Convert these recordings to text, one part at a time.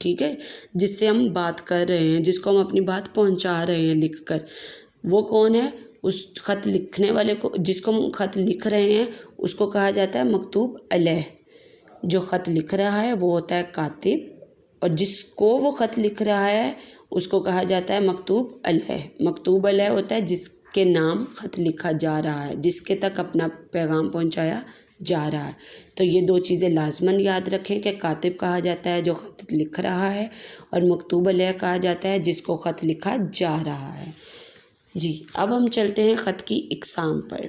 ٹھیک ہے، جس سے ہم بات کر رہے ہیں، جس کو ہم اپنی بات پہنچا رہے ہیں لکھ کر، وہ کون ہے؟ اس خط لکھنے والے کو، جس کو ہم خط لکھ رہے ہیں اس کو کہا جاتا ہے مکتوب علیہ۔ جو خط لکھ رہا ہے وہ ہوتا ہے کاتب، اور جس کو وہ خط لکھ رہا ہے اس کو کہا جاتا ہے مکتوب علیہ۔ مکتوب علیہ ہوتا ہے جس کے نام خط لکھا جا رہا ہے، جس کے تک اپنا پیغام پہنچایا جا رہا ہے۔ تو یہ دو چیزیں لازماً یاد رکھیں کہ کاتب کہا جاتا ہے جو خط لکھ رہا ہے، اور مکتوب علیہ کہا جاتا ہے جس کو خط لکھا جا رہا ہے۔ جی، اب ہم چلتے ہیں خط کی اقسام پر۔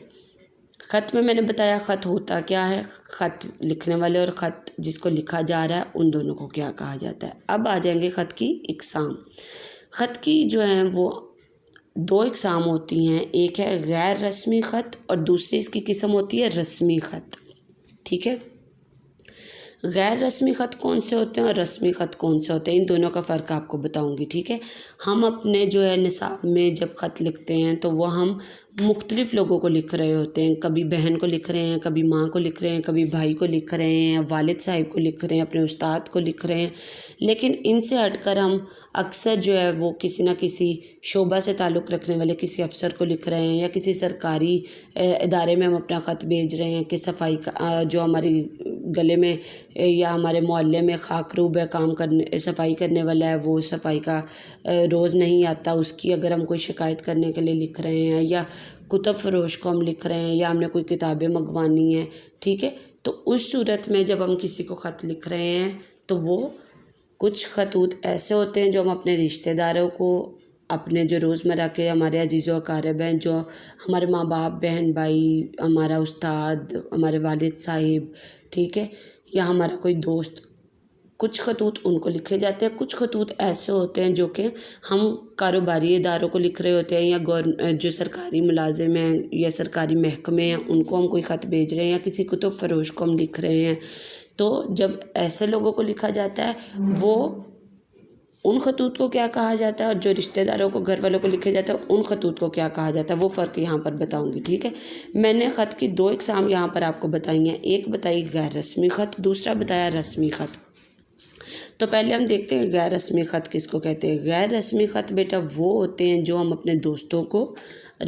خط میں نے بتایا خط ہوتا کیا ہے، خط لکھنے والے اور خط جس کو لکھا جا رہا ہے ان دونوں کو کیا کہا جاتا ہے۔ اب آ جائیں گے خط کی اقسام۔ خط کی جو ہیں وہ دو اقسام ہوتی ہیں، ایک ہے غیر رسمی خط اور دوسری اس کی قسم ہوتی ہے رسمی خط، ٹھیک ہے۔ غیر رسمی خط کون سے ہوتے ہیں اور رسمی خط کون سے ہوتے ہیں، ان دونوں کا فرق آپ کو بتاؤں گی، ٹھیک ہے۔ ہم اپنے جو ہے نصاب میں جب خط لکھتے ہیں تو وہ ہم مختلف لوگوں کو لکھ رہے ہوتے ہیں، کبھی بہن کو لکھ رہے ہیں، کبھی ماں کو لکھ رہے ہیں، کبھی بھائی کو لکھ رہے ہیں، والد صاحب کو لکھ رہے ہیں، اپنے استاد کو لکھ رہے ہیں، لیکن ان سے ہٹ کر ہم اکثر جو ہے وہ کسی نہ کسی شعبہ سے تعلق رکھنے والے کسی افسر کو لکھ رہے ہیں، یا کسی سرکاری ادارے میں ہم اپنا خط بھیج رہے ہیں کہ صفائی کا جو ہماری گلے میں یا ہمارے محلے میں خاکروب ہے، کام کرنے صفائی کرنے والا ہے، وہ صفائی کا روز نہیں آتا، اس کی اگر ہم کوئی شکایت کرنے کے لیے لکھ رہے ہیں، یا کتب فروش کو ہم لکھ رہے ہیں، یا ہم نے کوئی کتابیں منگوانی ہیں، ٹھیک ہے۔ تو اس صورت میں جب ہم کسی کو خط لکھ رہے ہیں تو وہ کچھ خطوط ایسے ہوتے ہیں جو ہم اپنے رشتہ داروں کو، اپنے جو روزمرہ کے ہمارے عزیز و اقارب ہیں، جو ہمارے ماں باپ، بہن بھائی، ہمارا استاد، ہمارے والد صاحب، ٹھیک ہے، یا ہمارا کوئی دوست، کچھ خطوط ان کو لکھے جاتے ہیں۔ کچھ خطوط ایسے ہوتے ہیں جو کہ ہم کاروباری اداروں کو لکھ رہے ہوتے ہیں، یا جو سرکاری ملازم ہیں یا سرکاری محکمے ہیں ان کو ہم کوئی خط بھیج رہے ہیں، یا کسی کتب فروش کو ہم لکھ رہے ہیں۔ تو جب ایسے لوگوں کو لکھا جاتا ہے وہ ان خطوط کو کیا کہا جاتا ہے، اور جو رشتہ داروں کو، گھر والوں کو لکھے جاتے ہیں ان خطوط کو کیا کہا جاتا ہے، وہ فرق یہاں پر بتاؤں گی، ٹھیک ہے۔ میں نے خط کی دو اقسام یہاں پر آپ کو بتائی ہیں، ایک بتائی غیر رسمی خط، دوسرا بتایا رسمی خط۔ تو پہلے ہم دیکھتے ہیں غیر رسمی خط کس کو کہتے ہیں۔ غیر رسمی خط بیٹا وہ ہوتے ہیں جو ہم اپنے دوستوں کو،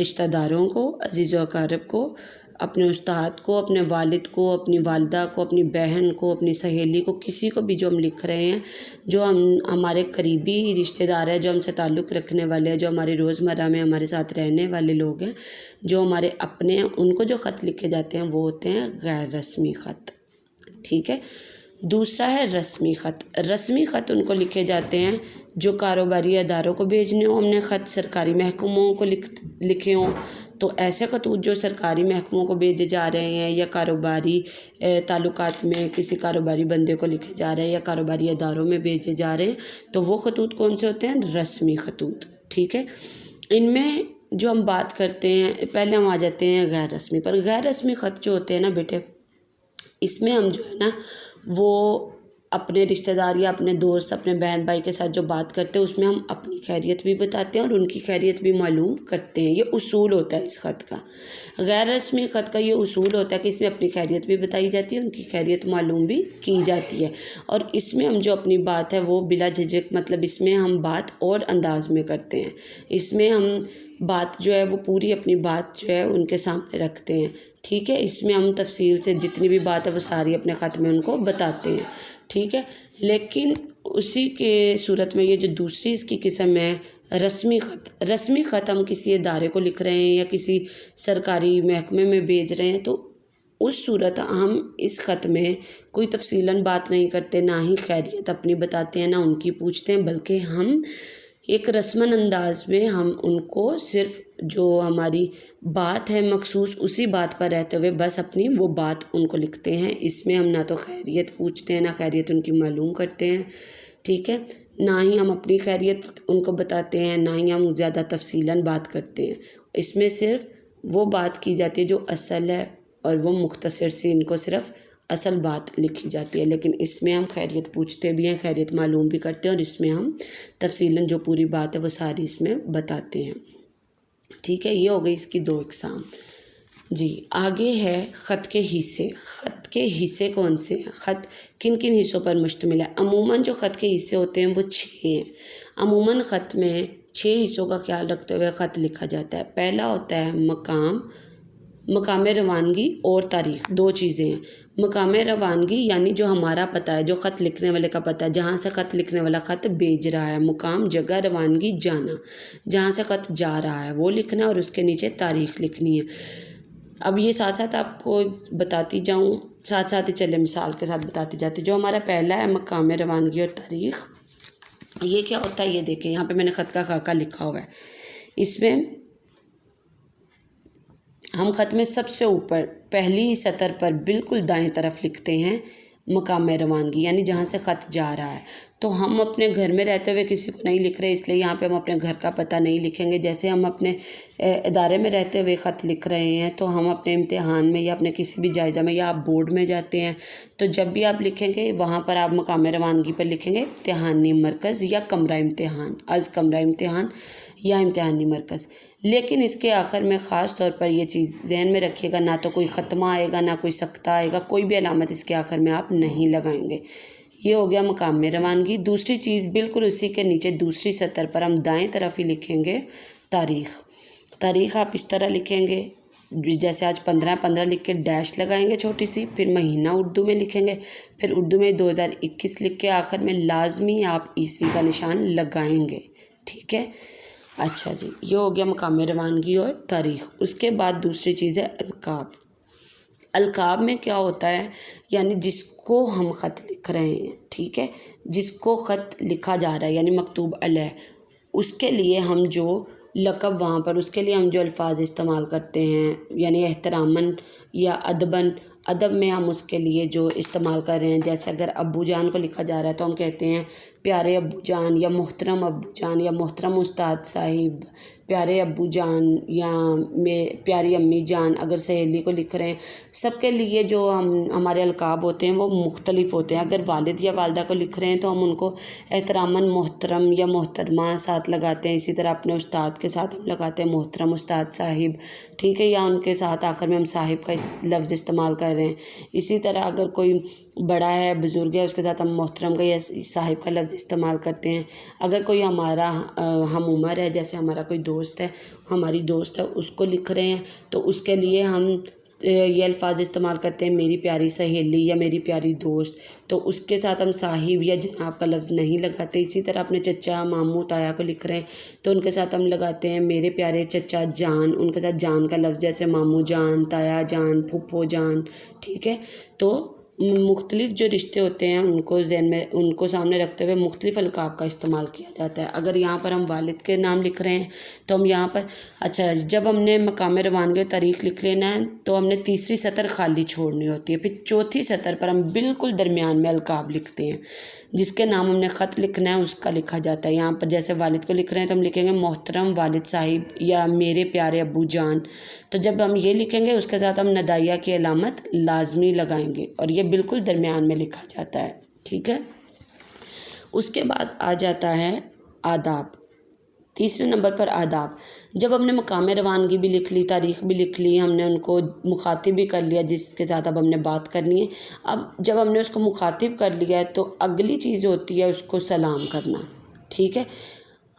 رشتہ داروں کو، عزیز و اقارب کو، اپنے استاد کو، اپنے والد کو، اپنی والدہ کو، اپنی بہن کو، اپنی سہیلی کو، کسی کو بھی جو ہم لکھ رہے ہیں، جو ہمارے قریبی رشتہ دار ہیں، جو ہم سے تعلق رکھنے والے ہیں، جو ہماری روزمرہ میں ہمارے ساتھ رہنے والے لوگ ہیں، جو ہمارے اپنے ہیں، ان کو جو خط لکھے جاتے ہیں وہ ہوتے ہیں غیر رسمی خط، ٹھیک ہے۔ دوسرا ہے رسمی خط۔ رسمی خط ان کو لکھے جاتے ہیں جو کاروباری اداروں کو بھیجنے ہوں، ہم نے خط سرکاری محکموں کو لکھے ہوں، تو ایسے خطوط جو سرکاری محکموں کو بھیجے جا رہے ہیں، یا کاروباری تعلقات میں کسی کاروباری بندے کو لکھے جا رہے ہیں، یا کاروباری اداروں میں بھیجے جا رہے ہیں، تو وہ خطوط کون سے ہوتے ہیں؟ رسمی خطوط، ٹھیک ہے۔ ان میں جو ہم بات کرتے ہیں، پہلے ہم آ جاتے ہیں غیر رسمی پر۔ غیر رسمی خط جو ہوتے ہیں نا بیٹے، اس میں ہم جو ہے نا وہ اپنے رشتہ دار یا اپنے دوست، اپنے بہن بھائی کے ساتھ جو بات کرتے ہیں اس میں ہم اپنی خیریت بھی بتاتے ہیں اور ان کی خیریت بھی معلوم کرتے ہیں۔ یہ اصول ہوتا ہے اس خط کا۔ غیر رسمی خط کا یہ اصول ہوتا ہے کہ اس میں اپنی خیریت بھی بتائی جاتی ہے، ان کی خیریت معلوم بھی کی جاتی ہے، اور اس میں ہم جو اپنی بات ہے وہ بلا جھجک، مطلب اس میں ہم بات اور انداز میں کرتے ہیں، اس میں ہم بات جو ہے وہ پوری اپنی بات جو ہے ان کے سامنے رکھتے ہیں، ٹھیک ہے۔ اس میں ہم تفصیل سے جتنی بھی بات ہے وہ ساری اپنے خط میں ان کو بتاتے ہیں، ٹھیک ہے۔ لیکن اسی کے صورت میں یہ جو دوسری اس کی قسم ہے رسمی خط، رسمی خط ہم کسی ادارے کو لکھ رہے ہیں یا کسی سرکاری محکمے میں بھیج رہے ہیں، تو اس صورت ہم اس خط میں کوئی تفصیلاً بات نہیں کرتے، نہ ہی خیریت اپنی بتاتے ہیں، نہ ان کی پوچھتے ہیں، بلکہ ہم ایک رسماً انداز میں ہم ان کو صرف جو ہماری بات ہے مخصوص اسی بات پر رہتے ہوئے بس اپنی وہ بات ان کو لکھتے ہیں۔ اس میں ہم نہ تو خیریت پوچھتے ہیں، نہ خیریت ان کی معلوم کرتے ہیں، ٹھیک ہے، نہ ہی ہم اپنی خیریت ان کو بتاتے ہیں، نہ ہی ہم زیادہ تفصیلاً بات کرتے ہیں۔ اس میں صرف وہ بات کی جاتی ہے جو اصل ہے، اور وہ مختصر سی ان کو صرف اصل بات لکھی جاتی ہے، لیکن اس میں ہم خیریت پوچھتے بھی ہیں، خیریت معلوم بھی کرتے ہیں، اور اس میں ہم تفصیلاً جو پوری بات ہے وہ ساری اس میں بتاتے ہیں، ٹھیک ہے۔ یہ ہو گئی اس کی دو اقسام۔ جی آگے ہے خط کے حصے. خط کے حصے کون سے ہیں؟ خط کن کن حصوں پر مشتمل ہے؟ عموماً جو خط کے حصے ہوتے ہیں وہ 6 ہیں. عموماً خط میں 6 حصوں کا خیال رکھتے ہوئے خط لکھا جاتا ہے. پہلا ہوتا ہے مقام روانگی اور تاریخ. 2 چیزیں ہیں. مقام روانگی یعنی جو ہمارا پتہ ہے، جو خط لکھنے والے کا پتہ ہے، جہاں سے خط لکھنے والا خط بھیج رہا ہے. مقام جگہ، روانگی جانا، جہاں سے خط جا رہا ہے وہ لکھنا، اور اس کے نیچے تاریخ لکھنی ہے. اب یہ ساتھ ساتھ آپ کو بتاتی جاؤں، ساتھ ساتھ ہی چلے مثال کے ساتھ بتاتی جاتی. جو ہمارا پہلا ہے مقام روانگی اور تاریخ، یہ کیا ہوتا ہے یہ دیکھیں. یہاں پہ میں نے خط کا خاکہ لکھا ہوا ہے. اس میں ہم خط میں سب سے اوپر پہلی سطر پر بالکل دائیں طرف لکھتے ہیں مقام روانگی، یعنی جہاں سے خط جا رہا ہے. تو ہم اپنے گھر میں رہتے ہوئے کسی کو نہیں لکھ رہے، اس لیے یہاں پہ ہم اپنے گھر کا پتہ نہیں لکھیں گے. جیسے ہم اپنے ادارے میں رہتے ہوئے خط لکھ رہے ہیں تو ہم اپنے امتحان میں یا اپنے کسی بھی جائزہ میں، یا آپ بورڈ میں جاتے ہیں تو جب بھی آپ لکھیں گے وہاں پر آپ مقام روانگی پر لکھیں گے امتحانی مرکز یا کمرہ امتحان، از کمرہ امتحان یا امتحانی مرکز. لیکن اس کے آخر میں خاص طور پر یہ چیز ذہن میں رکھیے گا، نہ تو کوئی ختمہ آئے گا، نہ کوئی سکتہ آئے گا، کوئی بھی علامت اس کے آخر میں آپ نہیں لگائیں گے. یہ ہو گیا مقام میں روانگی. دوسری چیز بالکل اسی کے نیچے دوسری سطر پر ہم دائیں طرف ہی لکھیں گے تاریخ. تاریخ آپ اس طرح لکھیں گے جیسے آج 15/15 لکھ کے ڈیش لگائیں گے چھوٹی سی، پھر مہینہ اردو میں لکھیں گے، پھر اردو میں 2021 لکھ کے آخر میں لازمی آپ عیسوی کا نشان لگائیں گے. ٹھیک ہے. اچھا جی، یہ ہو گیا مقام روانگی اور تاریخ. اس کے بعد دوسری چیز ہے القاب. القاب میں کیا ہوتا ہے، یعنی جس کو ہم خط لکھ رہے ہیں، ٹھیک ہے، جس کو خط لکھا جا رہا ہے یعنی مکتوب علیہ، اس کے لیے ہم جو لقب وہاں پر اس کے لیے ہم جو الفاظ استعمال کرتے ہیں، یعنی احتراماً یا ادباً، ادب میں ہم اس کے لیے جو استعمال کر رہے ہیں. جیسے اگر ابو جان کو لکھا جا رہا ہے تو ہم کہتے ہیں پیارے ابو جان، یا محترم ابو جان، یا محترم استاد صاحب، پیارے ابو جان، یا پیاری امی جان. اگر سہیلی کو لکھ رہے ہیں، سب کے لیے جو ہمارے القاب ہوتے ہیں وہ مختلف ہوتے ہیں. اگر والد یا والدہ کو لکھ رہے ہیں تو ہم ان کو احتراماً محترم یا محترمہ ساتھ لگاتے ہیں. اسی طرح اپنے استاد کے ساتھ ہم لگاتے ہیں محترم استاد صاحب، ٹھیک ہے، یا ان کے ساتھ آخر میں ہم صاحب کا لفظ استعمال کر رہے ہیں. اسی طرح اگر کوئی بڑا ہے، بزرگ ہے، اس کے ساتھ ہم محترم کا یا صاحب کا لفظ استعمال کرتے ہیں. اگر کوئی ہمارا ہم عمر ہے، جیسے ہمارا کوئی دوست ہے، ہماری دوست ہے، اس کو لکھ رہے ہیں تو اس کے لیے ہم یہ الفاظ استعمال کرتے ہیں میری پیاری سہیلی یا میری پیاری دوست. تو اس کے ساتھ ہم صاحب یا جناب کا لفظ نہیں لگاتے. اسی طرح اپنے چچا، ماموں، تایا کو لکھ رہے ہیں تو ان کے ساتھ ہم لگاتے ہیں میرے پیارے چچا جان، ان کے ساتھ جان کا لفظ، جیسے ماموں جان، تایا جان، پھپھو جان. ٹھیک ہے. تو مختلف جو رشتے ہوتے ہیں ان کو ذہن میں، ان کو سامنے رکھتے ہوئے مختلف القاب کا استعمال کیا جاتا ہے. اگر یہاں پر ہم والد کے نام لکھ رہے ہیں تو ہم یہاں پر اچھا جب ہم نے مقام روانگی اور تاریخ لکھ لینا ہے تو ہم نے تیسری سطر خالی چھوڑنی ہوتی ہے. پھر چوتھی سطر پر ہم بالکل درمیان میں القاب لکھتے ہیں. جس کے نام ہم نے خط لکھنا ہے اس کا لکھا جاتا ہے. یہاں پر جیسے والد کو لکھ رہے ہیں تو ہم لکھیں گے محترم والد صاحب یا میرے پیارے ابو جان. تو جب ہم یہ لکھیں گے اس کے ساتھ ہم ندائیہ کی علامت لازمی لگائیں گے اور یہ بالکل درمیان میں لکھا جاتا ہے. ٹھیک ہے. اس کے بعد آ جاتا ہے آداب. تیسرے نمبر پر آداب. جب ہم نے مقام روانگی بھی لکھ لی، تاریخ بھی لکھ لی، ہم نے ان کو مخاطب بھی کر لیا جس کے ساتھ اب ہم نے بات کرنی ہے. اب جب ہم نے اس کو مخاطب کر لیا ہے تو اگلی چیز ہوتی ہے اس کو سلام کرنا. ٹھیک ہے.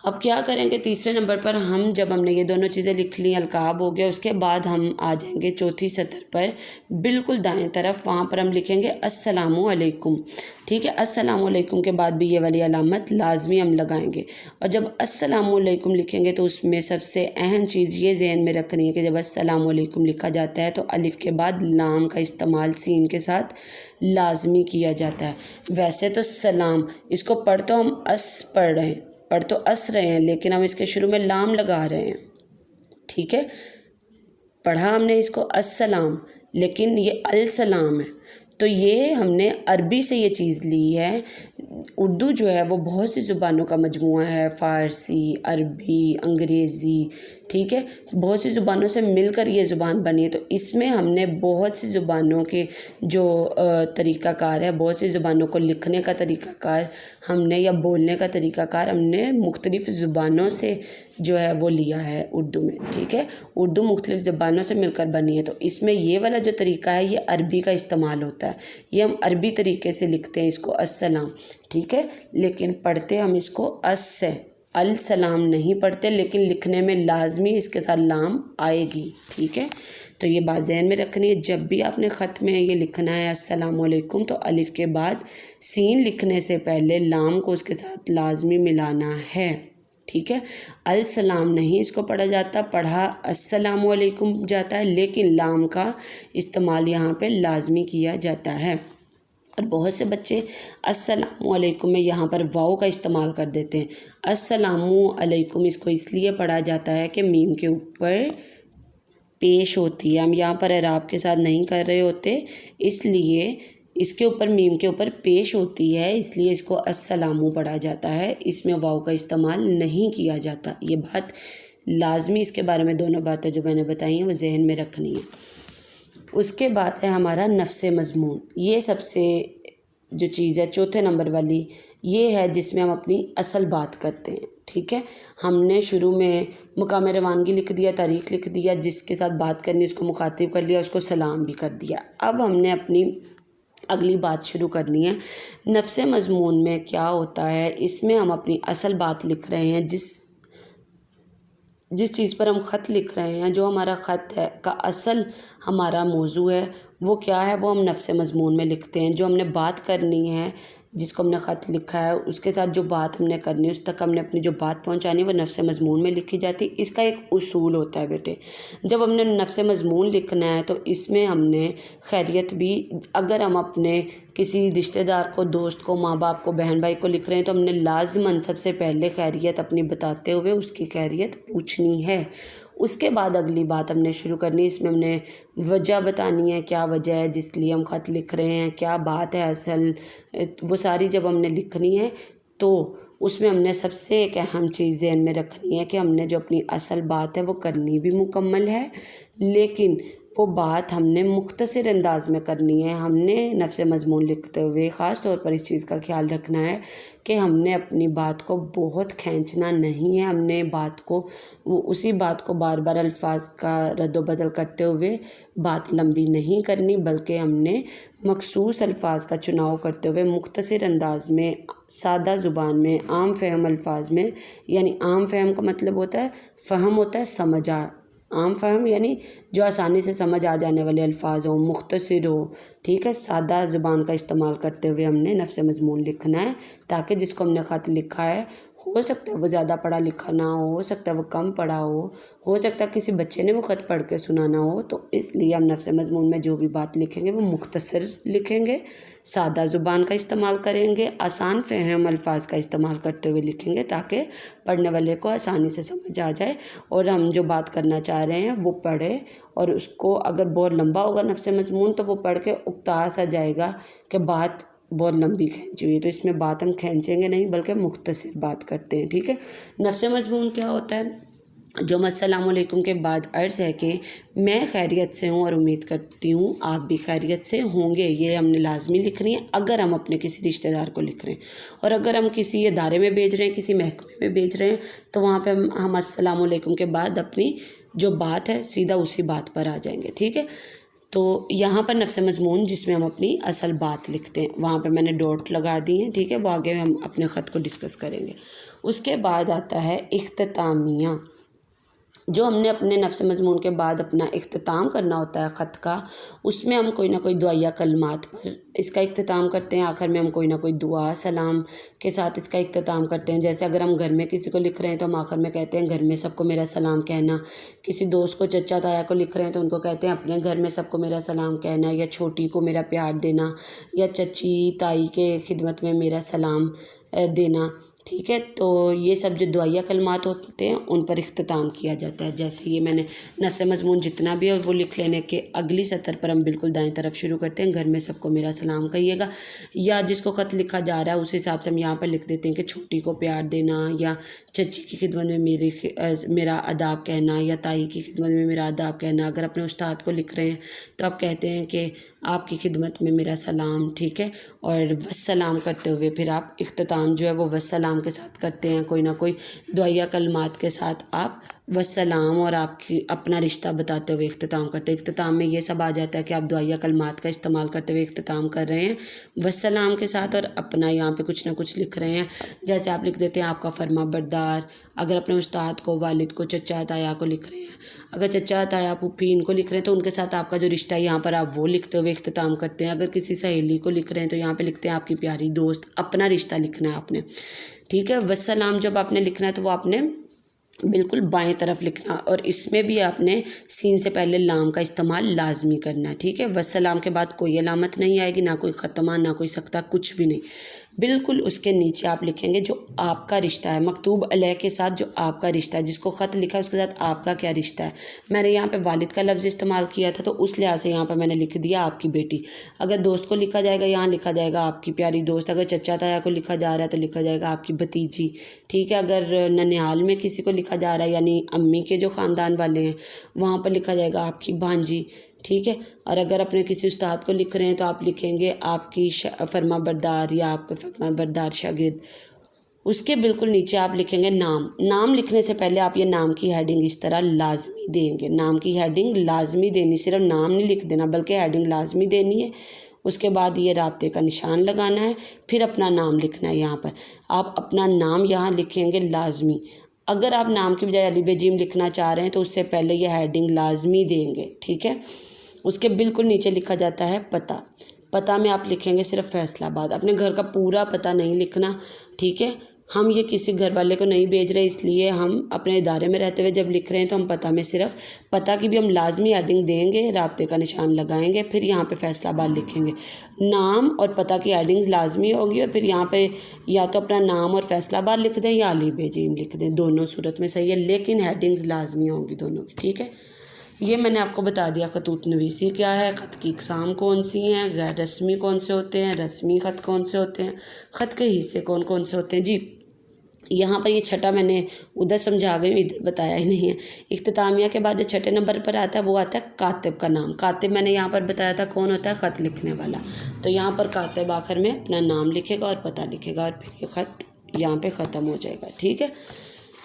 اب کیا کریں گے تیسرے نمبر پر جب ہم نے یہ دونوں چیزیں لکھ لی، القاب ہو گیا، اس کے بعد ہم آ جائیں گے چوتھی سطر پر بالکل دائیں طرف. وہاں پر ہم لکھیں گے السلام علیکم. ٹھیک ہے. السلام علیکم کے بعد بھی یہ والی علامت لازمی ہم لگائیں گے. اور جب السلام علیکم لکھیں گے تو اس میں سب سے اہم چیز یہ ذہن میں رکھنی ہے کہ جب السلام علیکم لکھا جاتا ہے تو الف کے بعد لام کا استعمال سین کے ساتھ لازمی کیا جاتا ہے. ویسے تو سلام اس کو پڑھ تو ہم پڑھ تو رہے ہیں لیکن ہم اس کے شروع میں لام لگا رہے ہیں. ٹھیک ہے. پڑھا ہم نے اس کو السلام، لیکن یہ السلام ہے. تو یہ ہم نے عربی سے یہ چیز لی ہے. اردو جو ہے وہ بہت سی زبانوں کا مجموعہ ہے، فارسی، عربی، انگریزی، ٹھیک ہے، بہت سی زبانوں سے مل کر یہ زبان بنی ہے۔ تو اس میں ہم نے بہت سی زبانوں کے جو طریقہ کار ہے، بہت سی زبانوں کو لکھنے کا طریقہ کار ہم نے یا بولنے کا طریقہ کار ہم نے مختلف زبانوں سے جو ہے وہ لیا ہے اردو میں، ٹھیک ہے۔ اردو مختلف زبانوں سے مل کر بنی ہے، تو اس میں یہ والا جو طریقہ ہے یہ عربی کا استعمال ہوتا ہے، یہ ہم عربی طریقے سے لکھتے ہیں اس کو السلام، ٹھیک ہے، لیکن پڑھتے ہم اس کو اس سے، السلام نہیں پڑھتے، لیکن لکھنے میں لازمی اس کے ساتھ لام آئے گی، ٹھیک ہے۔ تو یہ بات ذہن میں رکھنی ہے، جب بھی آپ نے خط میں یہ لکھنا ہے السلام علیکم تو الف کے بعد سین لکھنے سے پہلے لام کو اس کے ساتھ لازمی ملانا ہے، ٹھیک ہے۔ السلام نہیں اس کو پڑھا جاتا، پڑھا السلام علیکم جاتا ہے، لیکن لام کا استعمال یہاں پہ لازمی کیا جاتا ہے۔ اور بہت سے بچے السلام علیکم میں یہاں پر واؤ کا استعمال کر دیتے ہیں۔ السلام علیکم اس کو اس لیے پڑھا جاتا ہے کہ میم کے اوپر پیش ہوتی ہے، ہم یہاں پر اعراب کے ساتھ نہیں کر رہے ہوتے، اس لیے اس کے اوپر میم کے اوپر پیش ہوتی ہے، اس لیے اس کو السلام پڑھا جاتا ہے، اس میں واؤ کا استعمال نہیں کیا جاتا۔ یہ بات لازمی، اس کے بارے میں دونوں باتیں جو میں نے بتائی ہیں وہ ذہن میں رکھنی ہے۔ اس کے بعد ہے ہمارا نفس مضمون، یہ سب سے جو چیز ہے چوتھے نمبر والی، یہ ہے جس میں ہم اپنی اصل بات کرتے ہیں، ٹھیک ہے۔ ہم نے شروع میں مقام روانگی لکھ دیا، تاریخ لکھ دیا، جس کے ساتھ بات کرنی اس کو مخاطب کر لیا، اس کو سلام بھی کر دیا۔ اب ہم نے اپنی اگلی بات شروع کرنی ہے۔ نفس مضمون میں کیا ہوتا ہے، اس میں ہم اپنی اصل بات لکھ رہے ہیں، جس چیز پر ہم خط لکھ رہے ہیں، جو ہمارا خط ہے کا اصل ہمارا موضوع ہے وہ کیا ہے، وہ ہم نفس مضمون میں لکھتے ہیں۔ جو ہم نے بات کرنی ہے، جس کو ہم نے خط لکھا ہے، اس کے ساتھ جو بات ہم نے کرنی ہے، اس تک ہم نے اپنی جو بات پہنچانی ہے وہ نفس مضمون میں لکھی جاتی ہے۔ اس کا ایک اصول ہوتا ہے بیٹے، جب ہم نے نفس مضمون لکھنا ہے تو اس میں ہم نے خیریت بھی، اگر ہم اپنے کسی رشتہ دار کو، دوست کو، ماں باپ کو، بہن بھائی کو لکھ رہے ہیں تو ہم نے لازماً سب سے پہلے خیریت اپنی بتاتے ہوئے اس کی خیریت پوچھنی ہے۔ اس کے بعد اگلی بات ہم نے شروع کرنی ہے، اس میں ہم نے وجہ بتانی ہے، کیا وجہ ہے جس لیے ہم خط لکھ رہے ہیں، کیا بات ہے اصل، وہ ساری جب ہم نے لکھنی ہے تو اس میں ہم نے سب سے ایک اہم چیز ذہن میں رکھنی ہے کہ ہم نے جو اپنی اصل بات ہے وہ کرنی بھی مکمل ہے، لیکن وہ بات ہم نے مختصر انداز میں کرنی ہے۔ ہم نے نفس مضمون لکھتے ہوئے خاص طور پر اس چیز کا خیال رکھنا ہے کہ ہم نے اپنی بات کو بہت کھینچنا نہیں ہے، ہم نے بات کو، اسی بات کو بار بار الفاظ کا رد و بدل کرتے ہوئے بات لمبی نہیں کرنی، بلکہ ہم نے مخصوص الفاظ کا چناؤ کرتے ہوئے مختصر انداز میں، سادہ زبان میں، عام فہم الفاظ میں، یعنی عام فہم کا مطلب ہوتا ہے، فہم ہوتا ہے سمجھ عام فہم یعنی جو آسانی سے سمجھ آ جانے والے الفاظ ہوں، مختصر ہو، ٹھیک ہے، سادہ زبان کا استعمال کرتے ہوئے ہم نے نفس مضمون لکھنا ہے، تاکہ جس کو ہم نے خط لکھا ہے، ہو سکتا ہے وہ زیادہ پڑھا لکھا نہ ہو سکتا ہے وہ کم پڑھا ہو سکتا ہے کسی بچے نے وہ خط پڑھ کے سنانا ہو، تو اس لیے ہم نفس مضمون میں جو بھی بات لکھیں گے وہ مختصر لکھیں گے، سادہ زبان کا استعمال کریں گے، آسان فہم الفاظ کا استعمال کرتے ہوئے لکھیں گے، تاکہ پڑھنے والے کو آسانی سے سمجھ آ جائے اور ہم جو بات کرنا چاہ رہے ہیں وہ پڑھے، اور اس کو اگر بہت لمبا ہوگا نفس مضمون تو وہ پڑھ کے اکتا سا جائے گا کہ بات بہت لمبی کھینچی ہوئی ہے، تو اس میں بات ہم کھینچیں گے نہیں بلکہ مختصر بات کرتے ہیں، ٹھیک ہے۔ نفس مضمون کیا ہوتا ہے، جو السلام علیکم کے بعد عرض ہے کہ میں خیریت سے ہوں اور امید کرتی ہوں آپ بھی خیریت سے ہوں گے، یہ ہم نے لازمی لکھنی ہے اگر ہم اپنے کسی رشتہ دار کو لکھ رہے ہیں، اور اگر ہم کسی ادارے میں بھیج رہے ہیں، کسی محکمے میں بھیج رہے ہیں تو وہاں پہ ہم السلام علیکم کے بعد اپنی جو بات ہے سیدھا اسی بات پر آ جائیں گے، ٹھیک ہے۔ تو یہاں پر نفس مضمون جس میں ہم اپنی اصل بات لکھتے ہیں، وہاں پہ میں نے ڈاٹ لگا دی ہیں، ٹھیک ہے، وہ آگے ہم اپنے خط کو ڈسکس کریں گے۔ اس کے بعد آتا ہے اختتامیہ، جو ہم نے اپنے نفس مضمون کے بعد اپنا اختتام کرنا ہوتا ہے خط کا، اس میں ہم کوئی نہ کوئی دعائیہ کلمات پر اس کا اختتام کرتے ہیں، آخر میں ہم کوئی نہ کوئی دعا سلام کے ساتھ اس کا اختتام کرتے ہیں۔ جیسے اگر ہم گھر میں کسی کو لکھ رہے ہیں تو ہم آخر میں کہتے ہیں گھر میں سب کو میرا سلام کہنا، کسی دوست کو، چچا تایا کو لکھ رہے ہیں تو ان کو کہتے ہیں اپنے گھر میں سب کو میرا سلام کہنا، یا چھوٹی کو میرا پیار دینا، یا چچی تائی کے خدمت میں میرا سلام دینا، ٹھیک ہے، تو یہ سب جو دعائیہ کلمات ہوتے ہیں ان پر اختتام کیا جاتا ہے. جیسے یہ میں نے نفس مضمون جتنا بھی ہے وہ لکھ لینے کے اگلی سطر پر ہم بالکل دائیں طرف شروع کرتے ہیں، گھر میں سب کو میرا سلام کہیے گا، یا جس کو خط لکھا جا رہا ہے اس حساب سے ہم یہاں پر لکھ دیتے ہیں کہ چھوٹی کو پیار دینا، یا چچی کی خدمت میں میرا آداب کہنا، یا تائی کی خدمت میں میرا آداب کہنا. اگر اپنے استاد کو لکھ رہے ہیں تو آپ کہتے ہیں کہ آپ کی خدمت میں میرا سلام. ٹھیک ہے، اور وسلام کرتے ہوئے پھر آپ اختتام جو ہے وہ وسلام کے ساتھ کرتے ہیں، کوئی نہ کوئی دعائیہ کلمات کے ساتھ آپ وسلام اور آپ کی اپنا رشتہ بتاتے ہوئے اختتام کرتے ہیں. اختتام میں یہ سب آ جاتا ہے کہ آپ دعائیہ کلمات کا استعمال کرتے ہوئے اختتام کر رہے ہیں وسلام کے ساتھ، اور اپنا یہاں پہ کچھ نہ کچھ لکھ رہے ہیں. جیسے آپ لکھ دیتے ہیں آپ کا فرما بردار. اگر اپنے استاد کو، والد کو، چچا تایا کو لکھ رہے ہیں، اگر چچا تایا پھوپھی ان کو لکھ رہے ہیں تو ان کے ساتھ آپ کا جو رشتہ ہے یہاں پر آپ وہ لکھتے ہوئے اختتام کرتے ہیں. اگر کسی سہیلی کو لکھ رہے ہیں تو یہاں پہ لکھتے ہیں آپ کی پیاری دوست. اپنا رشتہ لکھنا ہے آپ نے. ٹھیک ہے، وسلام جب آپ نے لکھنا ہے تو وہ آپ نے بالکل بائیں طرف لکھنا، اور اس میں بھی آپ نے سین سے پہلے لام کا استعمال لازمی کرنا ہے. ٹھیک ہے، وسلام کے بعد کوئی علامت نہیں آئے گی، نہ کوئی ختمہ، نہ کوئی سکتہ، کچھ بھی نہیں. بالکل اس کے نیچے آپ لکھیں گے جو آپ کا رشتہ ہے، مکتوب علیہ کے ساتھ جو آپ کا رشتہ ہے، جس کو خط لکھا ہے اس کے ساتھ آپ کا کیا رشتہ ہے. میں نے یہاں پہ والد کا لفظ استعمال کیا تھا تو اس لحاظ سے یہاں پہ میں نے لکھ دیا آپ کی بیٹی. اگر دوست کو لکھا جائے گا یہاں لکھا جائے گا آپ کی پیاری دوست. اگر چچا تایا کو لکھا جا رہا ہے تو لکھا جائے گا آپ کی بھتیجی. ٹھیک ہے، اگر ننیال میں کسی کو لکھا جا رہا ہے یعنی امی کے جو خاندان والے ہیں وہاں پر لکھا جائے گا آپ کی بھانجی. ٹھیک ہے، اور اگر اپنے کسی استاد کو لکھ رہے ہیں تو آپ لکھیں گے آپ کی فرما بردار یا آپ کے فرما بردار شاگرد. اس کے بالکل نیچے آپ لکھیں گے نام. نام لکھنے سے پہلے آپ یہ نام کی ہیڈنگ اس طرح لازمی دیں گے. نام کی ہیڈنگ لازمی دینی، صرف نام نہیں لکھ دینا بلکہ ہیڈنگ لازمی دینی ہے. اس کے بعد یہ رابطے کا نشان لگانا ہے، پھر اپنا نام لکھنا ہے. یہاں پر آپ اپنا نام یہاں لکھیں گے لازمی. اگر آپ نام کی بجائے علی ب جیم لکھنا چاہ رہے ہیں تو اس سے پہلے یہ ہیڈنگ لازمی دیں گے. ٹھیک ہے، اس کے بالکل نیچے لکھا جاتا ہے پتہ. پتہ میں آپ لکھیں گے صرف فیصل آباد. اپنے گھر کا پورا پتہ نہیں لکھنا. ٹھیک ہے، ہم یہ کسی گھر والے کو نہیں بھیج رہے، اس لیے ہم اپنے ادارے میں رہتے ہوئے جب لکھ رہے ہیں تو ہم پتہ میں صرف پتہ کی بھی ہم لازمی ایڈنگ دیں گے، رابطے کا نشان لگائیں گے، پھر یہاں پہ فیصل آباد لکھیں گے. نام اور پتہ کی ایڈنگز لازمی ہوگی، اور پھر یہاں پہ یا تو اپنا نام اور فیصل آباد لکھ دیں یا علی ب جیم لکھ دیں. دونوں صورت میں صحیح ہے، لیکن ہیڈنگز لازمی ہوں گی دونوں کی. ٹھیک ہے، یہ میں نے آپ کو بتا دیا خطوط نویسی کیا ہے، خط کی اقسام کون سی ہیں، غیر رسمی کون سے ہوتے ہیں، رسمی خط کون سے ہوتے ہیں، خط کے حصے کون کون سے ہوتے ہیں. جی یہاں پر یہ چھٹا میں نے ادھر سمجھا گئی ہوں، ادھر بتایا ہی نہیں ہے. اختتامیہ کے بعد جو چھٹے نمبر پر آتا ہے وہ آتا ہے کاتب کا نام. کاتب میں نے یہاں پر بتایا تھا کون ہوتا ہے، خط لکھنے والا. تو یہاں پر کاتب آخر میں اپنا نام لکھے گا اور پتہ لکھے گا، اور پھر یہ خط یہاں پہ ختم ہو جائے گا. ٹھیک ہے،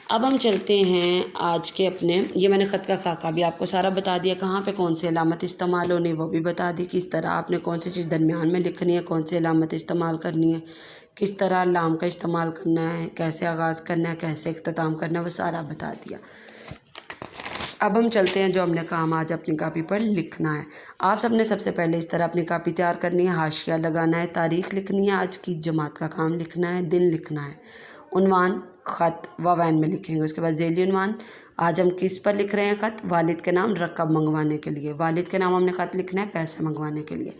اب ہم چلتے ہیں آج کے اپنے، یہ میں نے خط کا خاکہ بھی آپ کو سارا بتا دیا، کہاں پہ کون سی علامت استعمال ہونی وہ بھی بتا دی، کس طرح آپ نے کون سی چیز درمیان میں لکھنی ہے، کون سی علامت استعمال کرنی ہے، کس طرح لام کا استعمال کرنا ہے، کیسے آغاز کرنا ہے، کیسے اختتام کرنا ہے، وہ سارا بتا دیا. اب ہم چلتے ہیں جو ہم نے کام آج اپنی کاپی پر لکھنا ہے. آپ سب نے سب سے پہلے اس طرح اپنی کاپی تیار کرنی ہے، حاشیہ لگانا ہے، تاریخ لکھنی ہے، آج کی جماعت کا کام لکھنا ہے، دن لکھنا ہے، عنوان خط واوین میں لکھیں گے. اس کے بعد ذیلی عنوان، آج ہم کس پر لکھ رہے ہیں خط، والد کے نام رقم منگوانے کے لیے. والد کے نام ہم نے خط لکھنا ہے پیسے منگوانے کے لیے.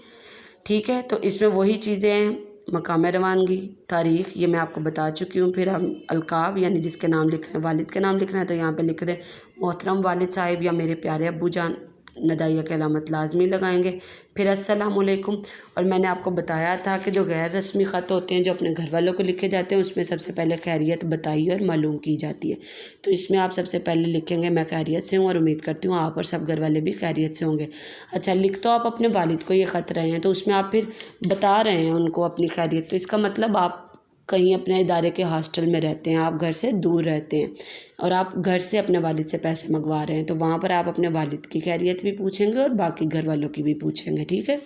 ٹھیک ہے، تو اس میں وہی چیزیں ہیں، مقام روانگی، تاریخ یہ میں آپ کو بتا چکی ہوں. پھر ہم القاب یعنی جس کے نام لکھ رہے ہیں، والد کے نام لکھنا ہے تو یہاں پہ لکھ دیں محترم والد صاحب یا میرے پیارے ابو جان. ندائیہ کی علامت لازمی لگائیں گے. پھر السلام علیکم. اور میں نے آپ کو بتایا تھا کہ جو غیر رسمی خط ہوتے ہیں جو اپنے گھر والوں کو لکھے جاتے ہیں اس میں سب سے پہلے خیریت بتائی اور معلوم کی جاتی ہے. تو اس میں آپ سب سے پہلے لکھیں گے میں خیریت سے ہوں، اور امید کرتی ہوں آپ اور سب گھر والے بھی خیریت سے ہوں گے. اچھا، لکھ تو آپ اپنے والد کو یہ خط رہے ہیں تو اس میں آپ پھر بتا رہے ہیں ان کو اپنی خیریت. تو اس کا مطلب آپ کہیں اپنے ادارے کے ہاسٹل میں رہتے ہیں، آپ گھر سے دور رہتے ہیں اور آپ گھر سے اپنے والد سے پیسے منگوا رہے ہیں، تو وہاں پر آپ اپنے والد کی خیریت بھی پوچھیں گے اور باقی گھر والوں کی بھی پوچھیں گے. ٹھیک ہے،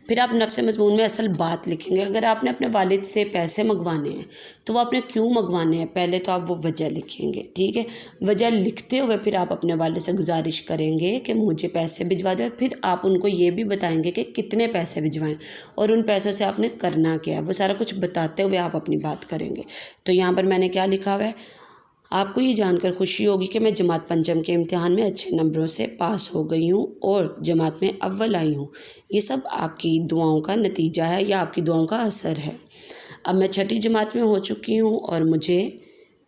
پھر آپ نفس مضمون میں اصل بات لکھیں گے. اگر آپ نے اپنے والد سے پیسے منگوانے ہیں تو وہ آپ نے کیوں منگوانے ہیں، پہلے تو آپ وہ وجہ لکھیں گے. ٹھیک ہے، وجہ لکھتے ہوئے پھر آپ اپنے والد سے گزارش کریں گے کہ مجھے پیسے بھجوا دو. پھر آپ ان کو یہ بھی بتائیں گے کہ کتنے پیسے بھجوائیں اور ان پیسوں سے آپ نے کرنا کیا ہے، وہ سارا کچھ بتاتے ہوئے آپ اپنی بات کریں گے. تو یہاں پر میں نے کیا لکھا ہوا ہے، آپ کو یہ جان کر خوشی ہوگی کہ میں جماعت پنجم کے امتحان میں اچھے نمبروں سے پاس ہو گئی ہوں اور جماعت میں اول آئی ہوں. یہ سب آپ کی دعاؤں کا نتیجہ ہے یا آپ کی دعاؤں کا اثر ہے. اب میں چھٹی جماعت میں ہو چکی ہوں اور مجھے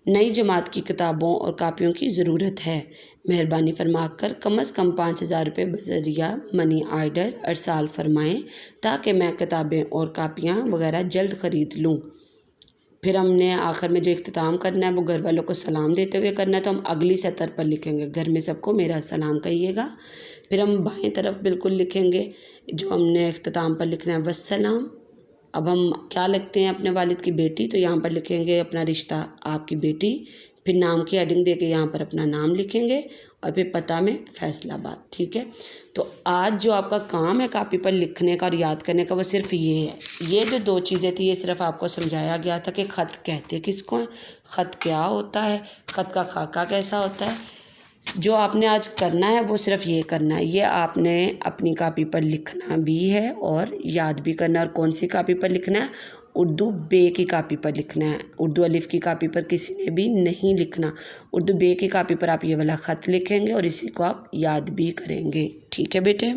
نئی جماعت کی کتابوں اور کاپیوں کی ضرورت ہے۔ مہربانی فرما کر کم از کم 5,000 روپے بذریعہ منی آرڈر ارسال فرمائیں تاکہ میں کتابیں اور کاپیاں وغیرہ جلد خرید لوں۔ پھر ہم نے آخر میں جو اختتام کرنا ہے وہ گھر والوں کو سلام دیتے ہوئے کرنا ہے، تو ہم اگلی سطر پر لکھیں گے گھر میں سب کو میرا سلام کہیے گا۔ پھر ہم بائیں طرف بالکل لکھیں گے جو ہم نے اختتام پر لکھنا ہے والسلام۔ اب ہم کیا لکھتے ہیں اپنے والد کی بیٹی، تو یہاں پر لکھیں گے اپنا رشتہ آپ کی بیٹی، پھر نام کی ہیڈنگ دے کے یہاں پر اپنا نام لکھیں گے اور پھر پتہ میں فیصل آباد، ٹھیک ہے۔ تو آج جو آپ کا کام ہے کاپی پر لکھنے کا اور یاد کرنے کا وہ صرف یہ ہے، یہ جو 2 چیزیں تھیں یہ صرف آپ کو سمجھایا گیا تھا کہ خط کہتے کس کو ہیں، خط کیا ہوتا ہے، خط کا خاکہ کیسا ہوتا ہے۔ جو آپ نے آج کرنا ہے وہ صرف یہ کرنا ہے، یہ آپ نے اپنی کاپی پر لکھنا بھی ہے اور یاد بھی کرنا ہے۔ اور کون سی کاپی پر لکھنا ہے؟ اردو بے کی کاپی پر لکھنا ہے، اردو الف کی کاپی پر کسی نے بھی نہیں لکھنا۔ اردو بے کی کاپی پر آپ یہ والا خط لکھیں گے اور اسی کو آپ یاد بھی کریں گے، ٹھیک ہے بیٹے۔